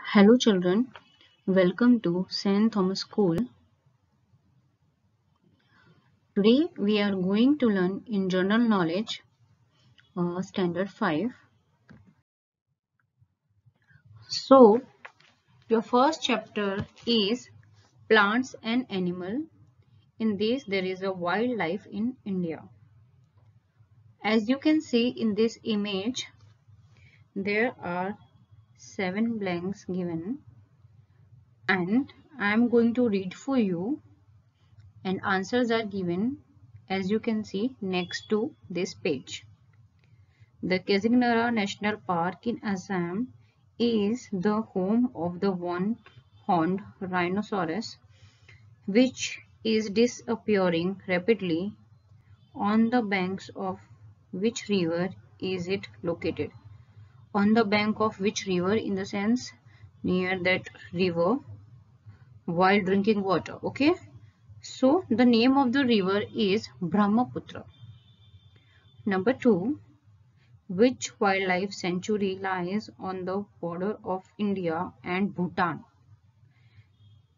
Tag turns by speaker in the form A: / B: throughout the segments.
A: Hello children, welcome to St. Thomas School. Today we are going to learn in General Knowledge Standard 5. So your first chapter is Plants and Animal. In this there is a wildlife in India. As you can see in this image, there are 7 blanks given and I am going to read for you and answers are given as you can see next to this page. The Kazinara National Park in Assam is the home of the one-horned rhinoceros, which is disappearing rapidly. On the banks of which river is it located? On the bank of which river, in the sense near that river while drinking water. Okay. So the name of the river is Brahmaputra. Number 2. Which wildlife sanctuary lies on the border of India and Bhutan?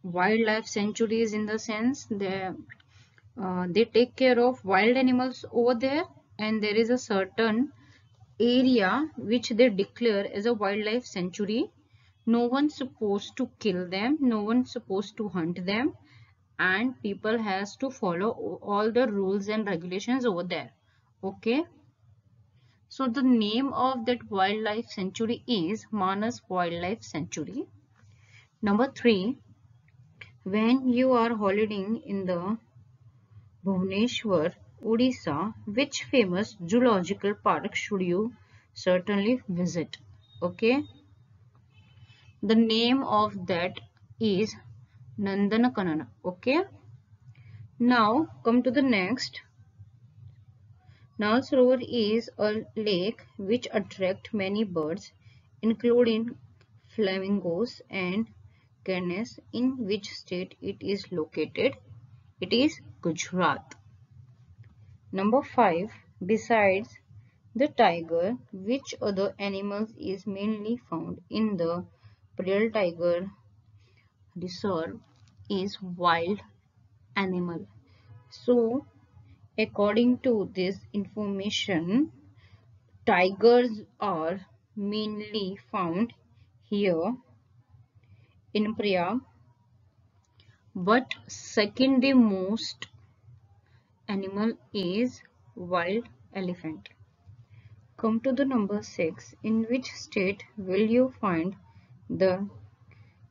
A: Wildlife sanctuaries in the sense they take care of wild animals over there, and there is a certain area which they declare as a wildlife sanctuary. No one's supposed to kill them, no one's supposed to hunt them, and people has to follow all the rules and regulations over there. Okay. So the name of that wildlife sanctuary is Manas Wildlife Sanctuary. Number 3, when you are holidaying in the Bhubaneswar, Odisha, which famous zoological park should you certainly visit? Okay. The name of that is Nandanakanana. Okay. Now come to the next. Nal Sarovar is a lake which attracts many birds, including flamingos and gannets. In which state it is located? It is Gujarat. Number 5. Besides the tiger, which other animals is mainly found in the Pearl Tiger Reserve is wild animal. So according to this information, tigers are mainly found here in Priyag, but second the most animal is wild elephant. Come to the number 6. In which state will you find the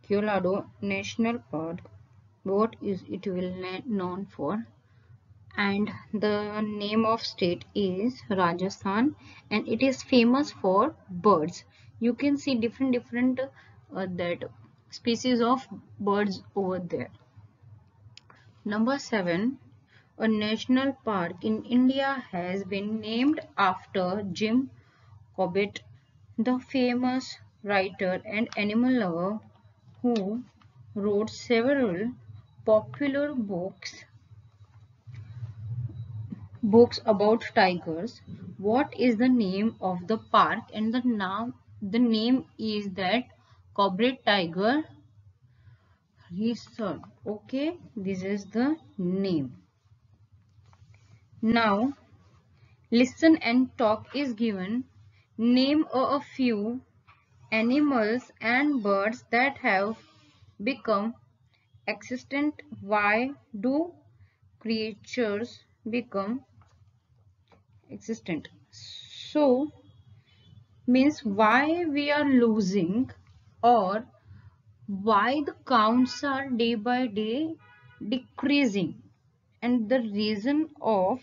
A: Colorado National Park? What is it known for? And the name of state is Rajasthan, and it is famous for birds. You can see different that species of birds over there. Number 7. A national park in India has been named after Jim Corbett, the famous writer and animal lover who wrote several popular books about tigers. What is the name of the park? And the name is that Corbett Tiger Reserve. Okay, this is the name. Now listen and talk is given. Name a few animals and birds that have become extinct. Why do creatures become extinct? So means why we are losing, or why the counts are day by day decreasing, and the reason of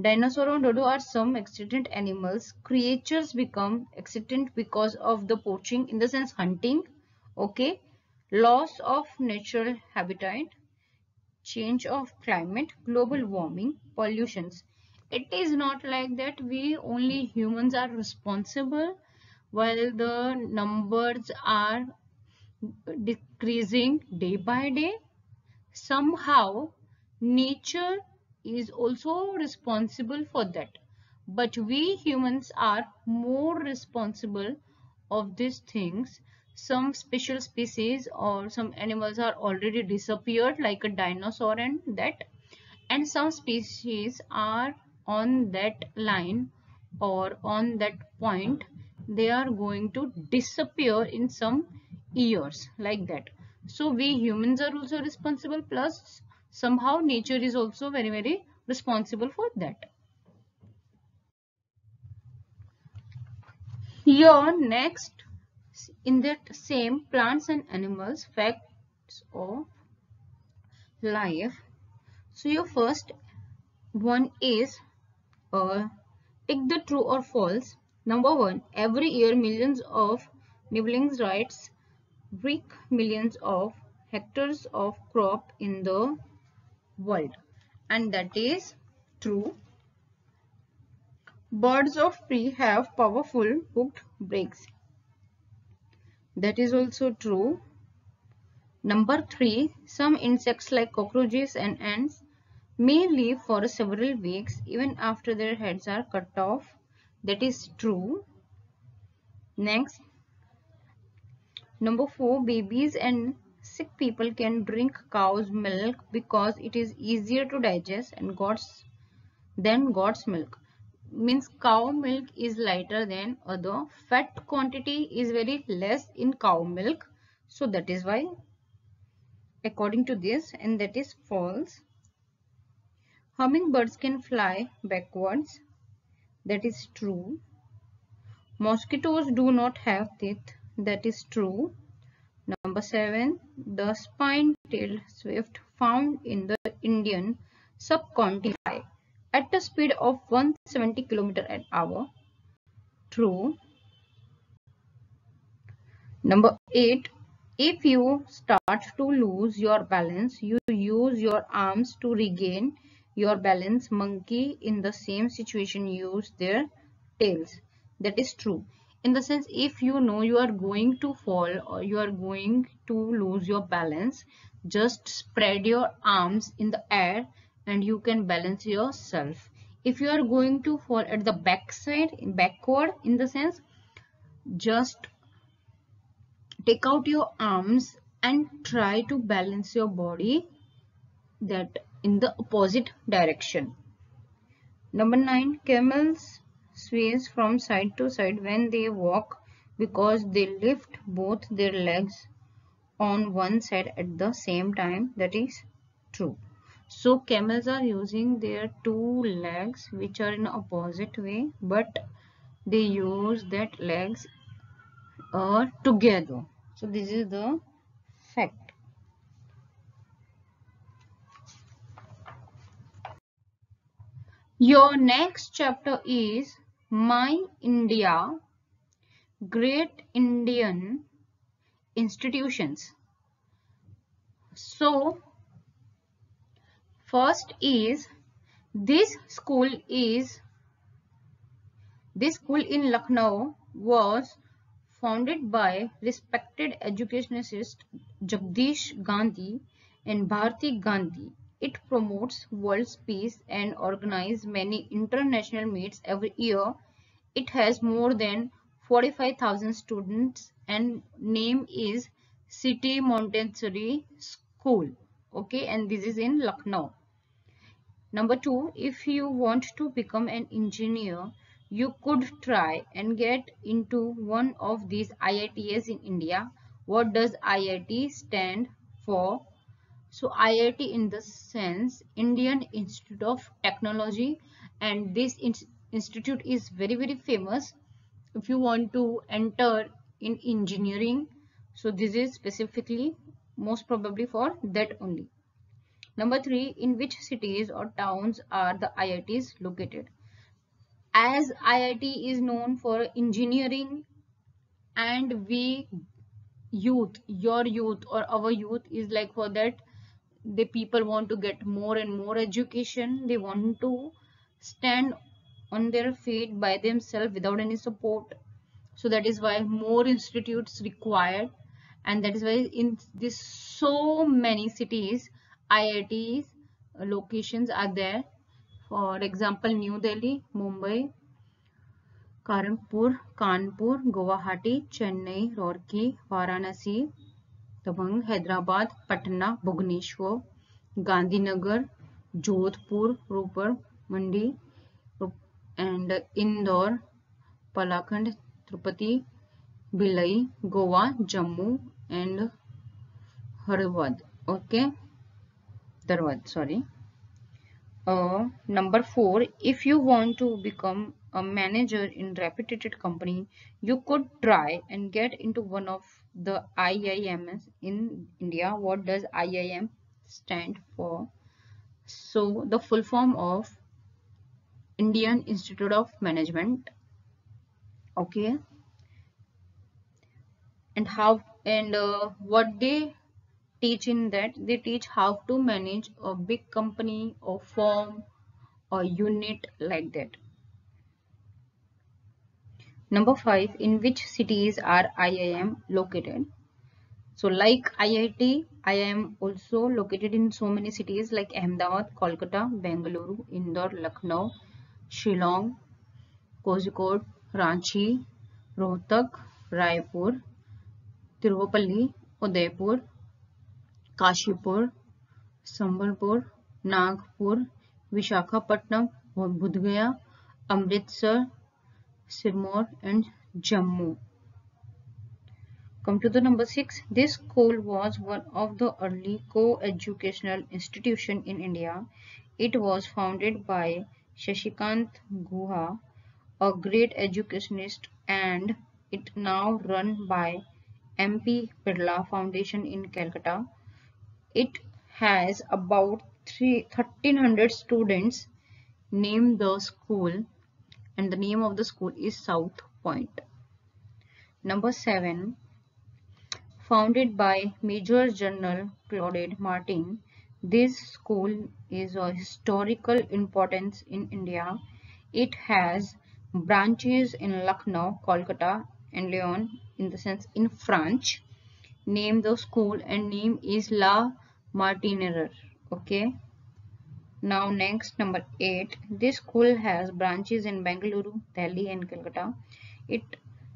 A: dinosaur and dodo are some extinct animals. Creatures become extinct because of the poaching, in the sense hunting. Okay. Loss of natural habitat, change of climate, global warming, pollutions. It is not like that we only humans are responsible while the numbers are decreasing day by day. Somehow nature is also responsible for that, but we humans are more responsible of these things. some special species or some animals are already disappeared, like a dinosaur and that, and some species are on that line or on that point, they are going to disappear in some years, like that. So we humans are also responsible, plus somehow nature is also very responsible for that. Here next, in that same plants and animals facts of life. So your first one is pick the true or false. Number one, every year millions of nibblings rights wreak millions of hectares of crop in the world, and that is true. Birds of prey have powerful hooked beaks. That is also true. Number three, some insects like cockroaches and ants may live for several weeks even after their heads are cut off. That is true. Next, number four, babies and sick people can drink cow's milk because it is easier to digest and than God's milk. Means cow milk is lighter than other. Fat quantity is very less in cow milk. So that is why according to this, and that is false. Hummingbirds can fly backwards. That is true. Mosquitoes do not have teeth. That is true. Number 7. The spine-tailed swift found in the Indian subcontinent fly at a speed of 170 km/h. True. Number 8. If you start to lose your balance, you use your arms to regain your balance. Monkey in the same situation use their tails. That is true. In the sense, if you know you are going to fall or you are going to lose your balance, just spread your arms in the air and you can balance yourself. If you are going to fall at the backward, in the sense, just take out your arms and try to balance your body that in the opposite direction. Number 9, camels sways from side to side when they walk because they lift both their legs on one side at the same time. That is true. So camels are using their two legs which are in opposite way, but they use that legs together. So this is the fact. Your next chapter is My India, Great Indian Institutions. So first is this school in Lucknow was founded by respected educationist Jagdish Gandhi and Bharati Gandhi. It promotes world peace and organizes many international meets every year. It has more than 45,000 students and name is City Montessori School. Okay, and this is in Lucknow. Number 2, if you want to become an engineer, you could try and get into one of these IITs in India. What does IIT stand for? So IIT in the sense Indian Institute of Technology, and this institute is very famous if you want to enter in engineering. So this is specifically most probably for that only. Number 3, in which cities or towns are the IITs located? As IIT is known for engineering, and your youth or our youth is like for that, the people want to get more and more education. They want to stand on their feet by themselves without any support. So that is why more institutes required, and that is why in this so many cities IITs locations are there. For example, New Delhi, Mumbai, Kanpur, Guwahati, Chennai, रोरकी, Varanasi, Dabangg, Hyderabad, Patna, Bhubaneswar, Gandhinagar, Jodhpur, Ropar, Mandi, and Indore, Palakkad, Tirupati, Bhilai, Goa, Jammu, and Dharwad. Okay, Dharwad. Sorry. Number 4. If you want to become a manager in reputed company, you could try and get into one of the IIMs in India. What does IIM stand for? So the full form of Indian Institute of Management. Okay, and what they teach in that, they teach how to manage a big company or firm or unit like that. Number 5, in which cities are IIM located? So like IIT, IIM also located in so many cities like Ahmedabad, Kolkata, Bengaluru, Indore, Lucknow, Shillong, Kozhikode, Ranchi, Rohtak, Raipur, Tirupalli, Udaipur, Kashipur, Sambalpur, Nagpur, Vishakhapatnam, Bodh Gaya, Amritsar, Sirmaur, and Jammu. Come to the number 6. This school was one of the early co-educational institutions in India. It was founded by Shashikant Guha, a great educationist, and it now run by MP Birla Foundation in Calcutta. It has about 1300 students. Name the school, and the name of the school is South Point. Number 7. Founded by Major General Claude Martin, this school is of historical importance in India. It has branches in Lucknow, Kolkata, and Lyon, in the sense in France. Name the school, and name is La Martiniere. Okay. Now next, number 8. This school has branches in Bengaluru, Delhi, and Calcutta. It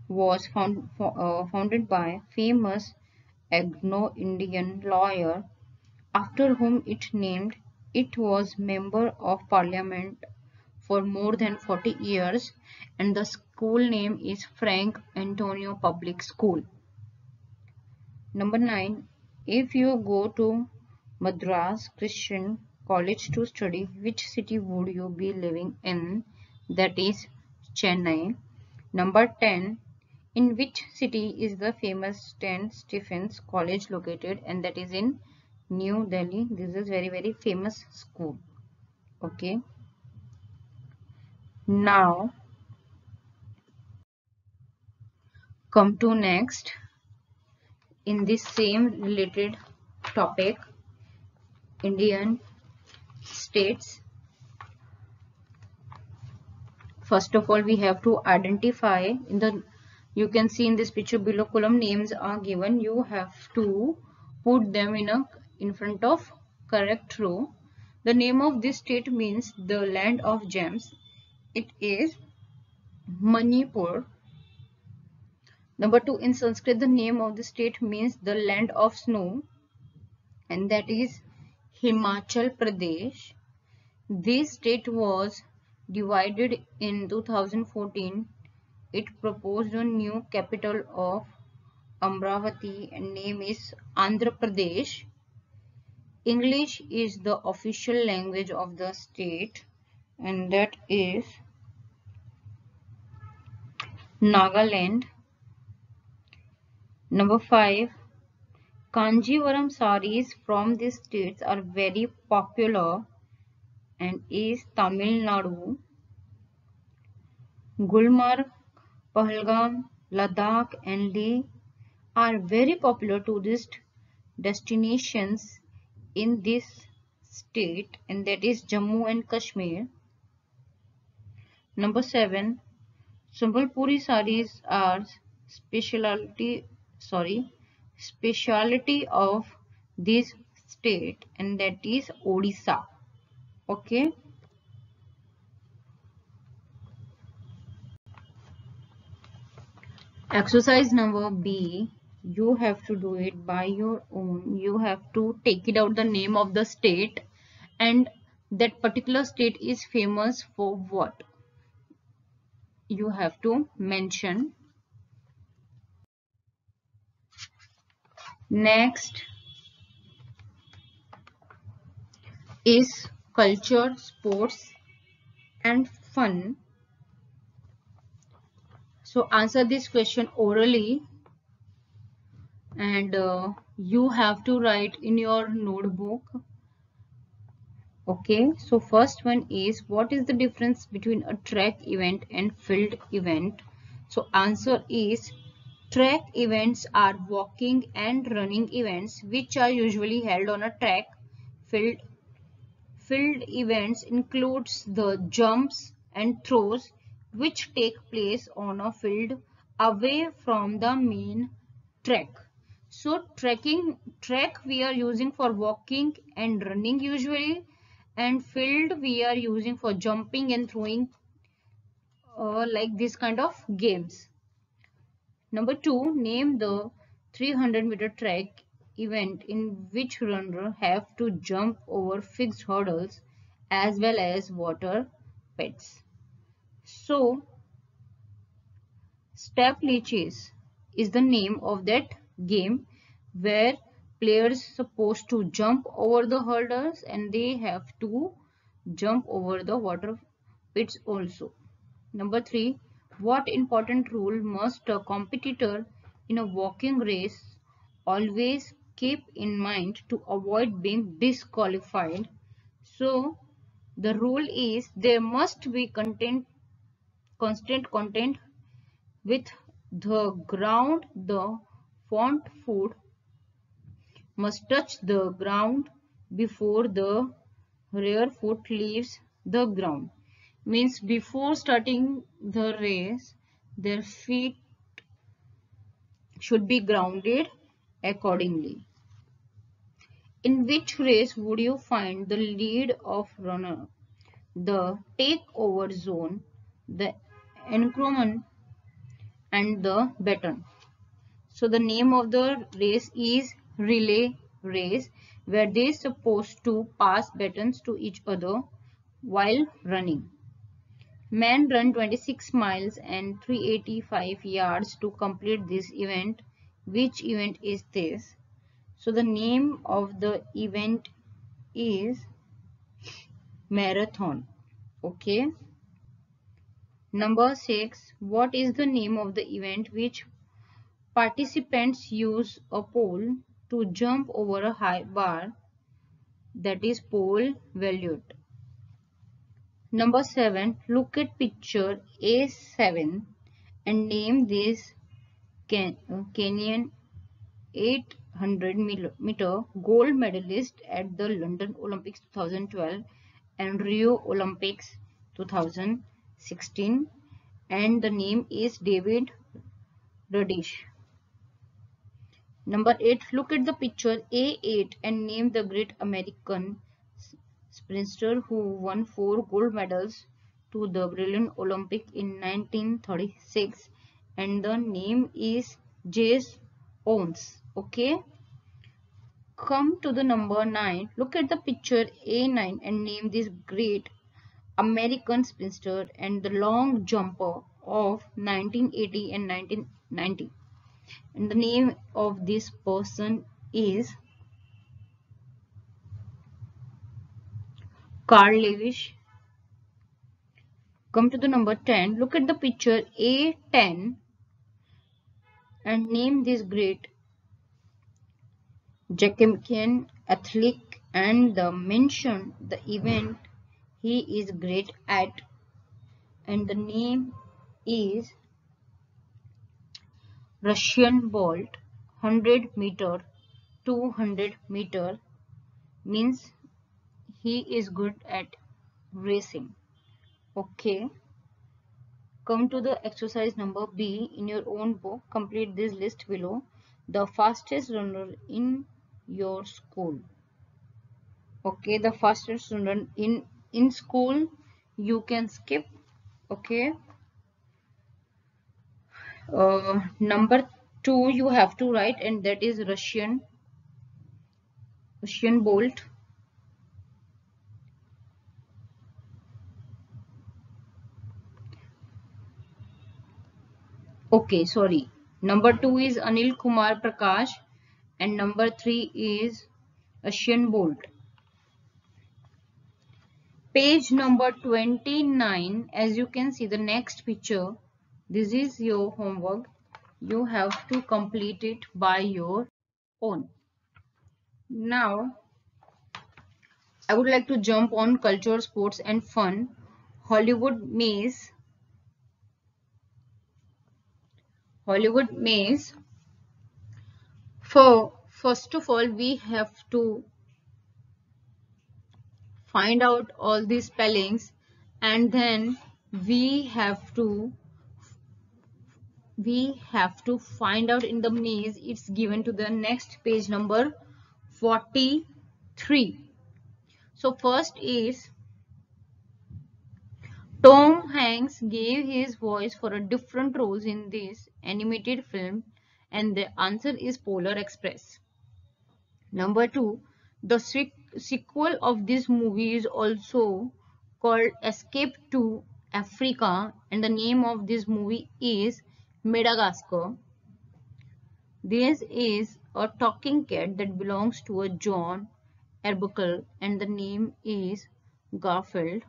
A: was founded by famous Anglo-Indian lawyer after whom it named. It was member of parliament for more than 40 years, and the school name is Frank Antonio Public School. Number 9. If you go to Madras Christian College to study, which city would you be living in? That is Chennai. Number 10. In which city is the famous St. Stephen's College located? And that is in New Delhi. This is very famous school. Okay. Now come to next in this same related topic, Indian states. First of all, we have to identify in the, you can see in this picture below, column names are given. You have to put them in front of correct row. The name of this state means the land of gems. It is Manipur. Number 2, in Sanskrit, the name of the state means the land of snow, and that is Himachal Pradesh. This state was divided in 2014. It proposed a new capital of Amravati and name is Andhra Pradesh. English is the official language of the state, and that is Nagaland. Number 5. Kanjivaram sarees from these states are very popular and is Tamil Nadu. Gulmarg, Pahalgam, Ladakh and Leh are very popular tourist destinations in this state, and that is Jammu and Kashmir. Number 7. Sambalpuri sarees are speciality of this state, and that is Odisha. Okay. Exercise number B, you have to do it by your own. You have to take it out the name of the state, and that particular state is famous for what? You have to mention. Next is culture, sports and fun. So answer this question orally, and you have to write in your notebook. Okay, so first one is, what is the difference between a track event and field event? So answer is, track events are walking and running events which are usually held on a track. Field events includes the jumps and throws which take place on a field away from the main track. So track we are using for walking and running usually, and field we are using for jumping and throwing, like this kind of games. Number 2, name the 300-meter track event in which runner have to jump over fixed hurdles as well as water pits. So, steeplechase is the name of that game where players supposed to jump over the hurdles and they have to jump over the water pits also. Number 3, what important rule must a competitor in a walking race always keep in mind to avoid being disqualified? So, the rule is there must be constant contact with the ground. The front foot must touch the ground before the rear foot leaves the ground. Means before starting the race, their feet should be grounded accordingly. In which race would you find the lead of runner, the takeover zone, the encroachment, and the baton? So the name of the race is relay race, where they supposed to pass batons to each other while running. Men run 26 miles and 385 yards to complete this event. Which event is this? So the name of the event is marathon. Okay. Number 6. What is the name of the event which participants use a pole to jump over a high bar, that is pole vault? Number 7. Look at picture A7 and name this Kenyan 800-meter gold medalist at the London Olympics 2012 and Rio Olympics 2016, and the name is David Rudisha. Number 8, look at the picture A8 and name the great American sprinter who won 4 gold medals to the Berlin Olympic in 1936, and the name is Jesse Owens. Okay. Come to the number 9. Look at the picture A9 and name this great American sprinter and the long jumper of 1980 and 1990. And the name of this person is Carl Lewis. Come to the number 10. Look at the picture A10 and name this great Jamaican athlete and mention the event he is great at, and the name is Russian Bolt. 100 meter, 200 meter, means he is good at racing. Okay. Come to the exercise number B in your own book. Complete this list below. The fastest runner in your school. Okay, the fastest runner in school you can skip. Okay. Number two you have to write, and that is Russian Bolt. Okay, sorry. Number two is Anil Kumar Prakash, and number three is Russian Bolt. Page number 29, as you can see the next picture, this is your homework. You have to complete it by your own. Now, I would like to jump on culture, sports and fun. Hollywood Maze. Hollywood Maze. First of all, we have to find out all these spellings, and then we have to find out in the maze. It's given to the next page number 43. So first is Tom Hanks gave his voice for a different roles in this animated film, and the answer is Polar Express. Number 2, the sequel of this movie is also called Escape to Africa, and the name of this movie is Madagascar. This is a talking cat that belongs to a John Arbuckle, and the name is Garfield.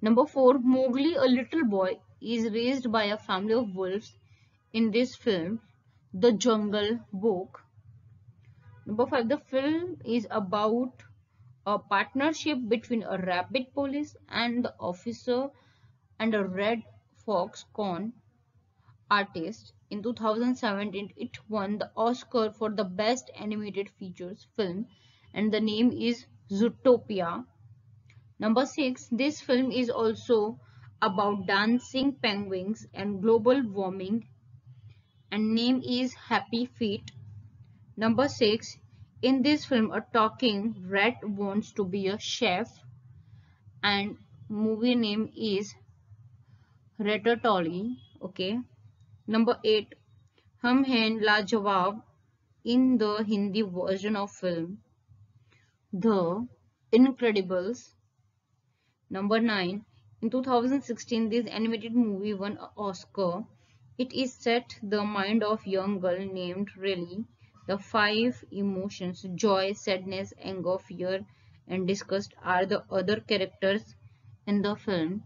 A: Number 4, Mowgli, a little boy, is raised by a family of wolves in this film, The Jungle Book. Number 5, the film is about a partnership between a rabbit police and the officer and a red fox con artist. In 2017, it won the Oscar for the Best Animated Features Film, and the name is Zootopia. Number 6, this film is also about dancing penguins and global warming, and name is Happy Feet. Number 6, in this film, a talking rat wants to be a chef, and movie name is Ratatouille. Okay. Number 8, Hum Hain La Jawab, in the Hindi version of film The Incredibles. Number 9, in 2016 this animated movie won an Oscar. It is set the mind of young girl named Riley. The 5 emotions, joy, sadness, anger, fear and disgust, are the other characters in the film,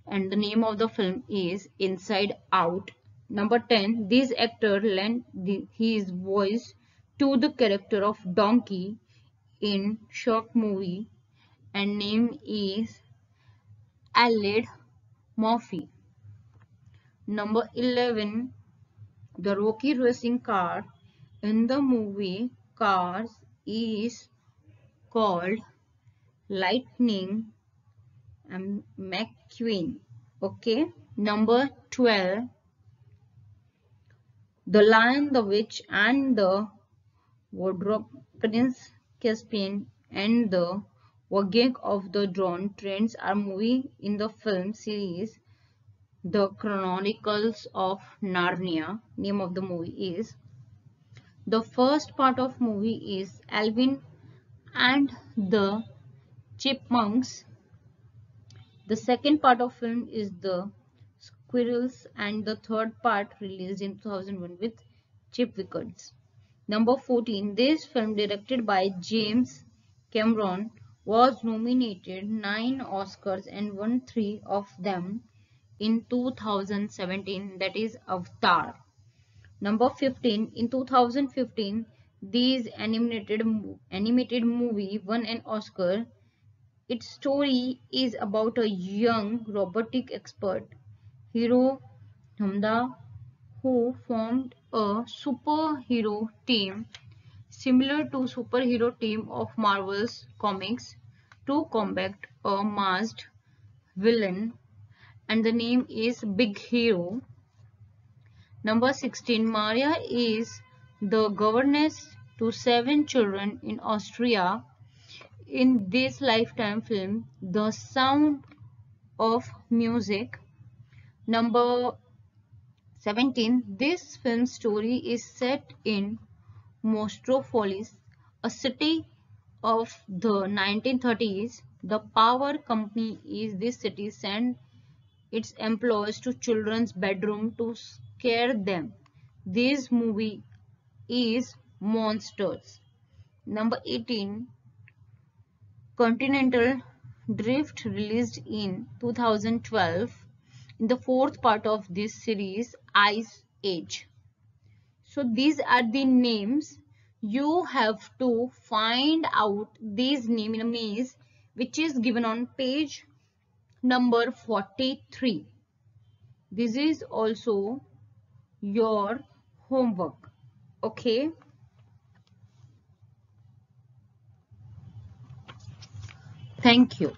A: and the name of the film is Inside Out. Number 10, this actor lent his voice to the character of Donkey in Shark movie, and name is Aled Murphy. Number 11, the Rocky racing car in the movie Cars is called Lightning McQueen. Okay. Number 12, The Lion, the Witch and the Wardrobe, Prince Caspian and the Voyage of the Dawn Treads are movie in the film series The Chronicles of Narnia. Name of the movie is. The first part of movie is Alvin and the Chipmunks. The second part of film is The Squirrels, and the third part released in 2001 with Chip Wickens. Number 14, this film directed by James Cameron was nominated 9 Oscars and won 3 of them in 2017, that is Avatar. Number 15, in 2015, this animated movie won an Oscar. Its story is about a young robotic expert, Hiro Hamada, who formed a superhero team similar to superhero team of Marvel's comics to combat a masked villain, and the name is Big Hero. Number 16, Maria is the governess to 7 children in Austria. In this Lifetime film, The Sound of Music. Number 17. This film story is set in Mostropolis, a city of the 1930s. The power company is this city sent its employees to children's bedroom to scare them. This movie is Monsters. Number 18. Continental Drift, released in 2012, in the fourth part of this series, Ice Age. So these are the names. You have to find out these names in a maze which is given on page number 43. This is also your homework. Okay. Thank you.